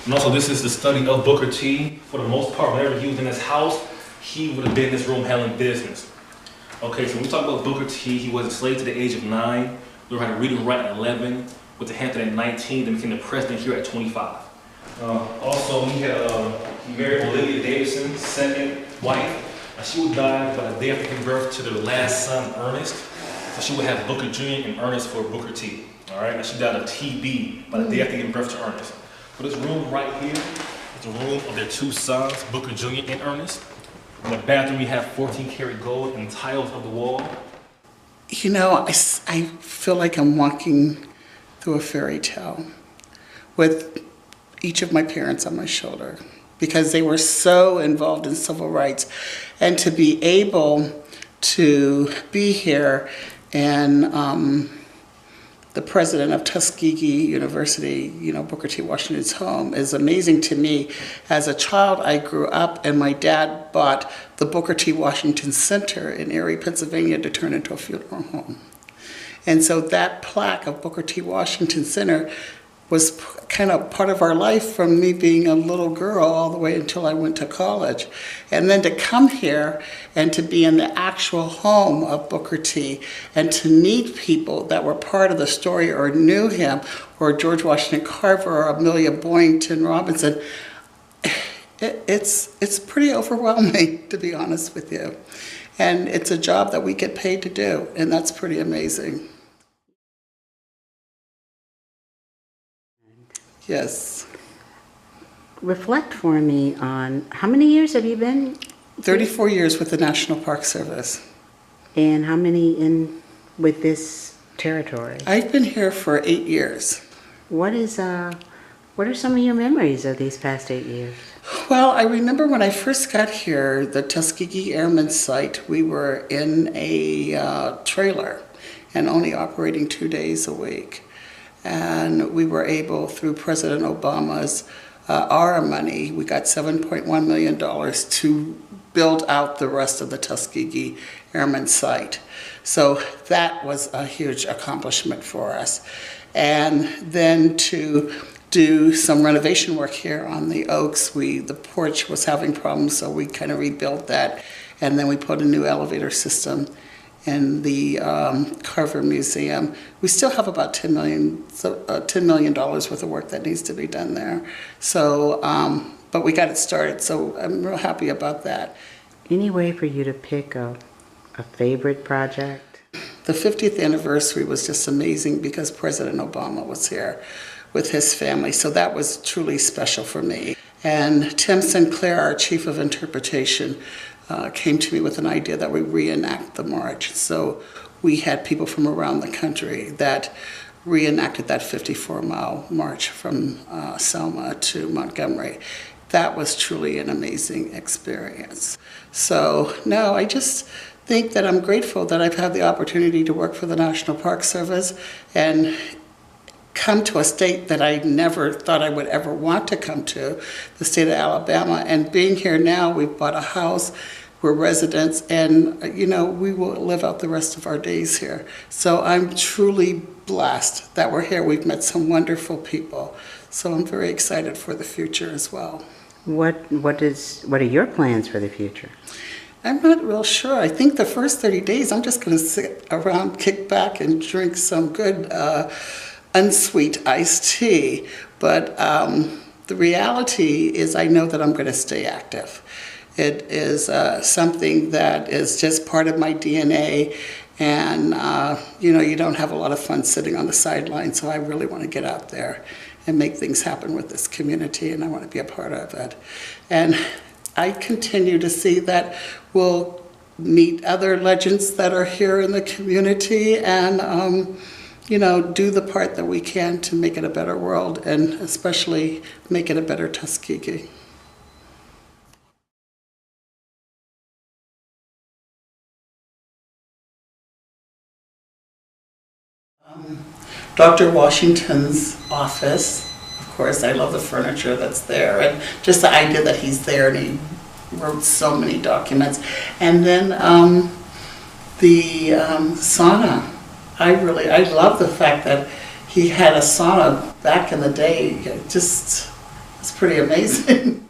And also, this is the study of Booker T. For the most part, whenever he was in his house, he would have been in this room handling business. Okay, so when we talk about Booker T, he was enslaved to the age of 9, learned how to read and write at 11, went to Hampton at 19, then became the president here at 25. Also, he married Olivia Davison's second wife. She would die by the day after giving birth to their last son, Ernest. So she would have Booker Jr. and Ernest for Booker T. All right, and she died of TB by the day after giving birth to Ernest. So this room right here is the room of their 2 sons, Booker Jr. and Ernest. In the bathroom, we have 14 karat gold and tiles of the wall. You know, I feel like I'm walking through a fairy tale with each of my parents on my shoulder, because they were so involved in civil rights. And to be able to be here and the president of Tuskegee University, you know, Booker T. Washington's home, is amazing to me. As a child, I grew up and my dad bought the Booker T. Washington Center in Erie, Pennsylvania to turn into a funeral home. And so that plaque of Booker T. Washington Center was kind of part of our life from me being a little girl all the way until I went to college. And then to come here and to be in the actual home of Booker T and to meet people that were part of the story or knew him, or George Washington Carver or Amelia Boynton Robinson, it's pretty overwhelming, to be honest with you. And it's a job that we get paid to do, and that's pretty amazing. Yes. Reflect for me on how many years have you been? 34 years with the National Park Service. And how many in with this territory? I've been here for 8 years. What are some of your memories of these past 8 years? Well, I remember when I first got here, the Tuskegee Airmen site, we were in a trailer and only operating 2 days a week. And we were able, through President Obama's our money, we got $7.1 million to build out the rest of the Tuskegee Airmen site. So that was a huge accomplishment for us. And then to do some renovation work here on the Oaks, the porch was having problems, so we kind of rebuilt that. And then we put a new elevator system in the Carver Museum. We still have about $10 million worth of work that needs to be done there. So, but we got it started, so I'm real happy about that. Any way for you to pick a favorite project? The 50th anniversary was just amazing because President Obama was here with his family, so that was truly special for me. And Tim Sinclair, our chief of interpretation, came to me with an idea that we reenact the march. So we had people from around the country that reenacted that 54-mile march from Selma to Montgomery. That was truly an amazing experience. So no, I just think that I'm grateful that I've had the opportunity to work for the National Park Service and come to a state that I never thought I would ever want to come to, the state of Alabama. And being here now, we've bought a house, we're residents, and you know, we will live out the rest of our days here. So I'm truly blessed that we're here. We've met some wonderful people. So I'm very excited for the future as well. What are your plans for the future? I'm not real sure. I think the first 30 days, I'm just going to sit around, kick back, and drink some good unsweet iced tea. But the reality is I know that I'm going to stay active. It is something that is just part of my DNA. And, you know, you don't have a lot of fun sitting on the sidelines, so I really want to get out there and make things happen with this community, and I want to be a part of it. And I continue to see that we'll meet other legends that are here in the community and, you know, do the part that we can to make it a better world and especially make it a better Tuskegee. Dr. Washington's office, of course, I love the furniture that's there and just the idea that he's there and he wrote so many documents. And then the sauna. I love the fact that he had a sauna back in the day. Just, It's pretty amazing.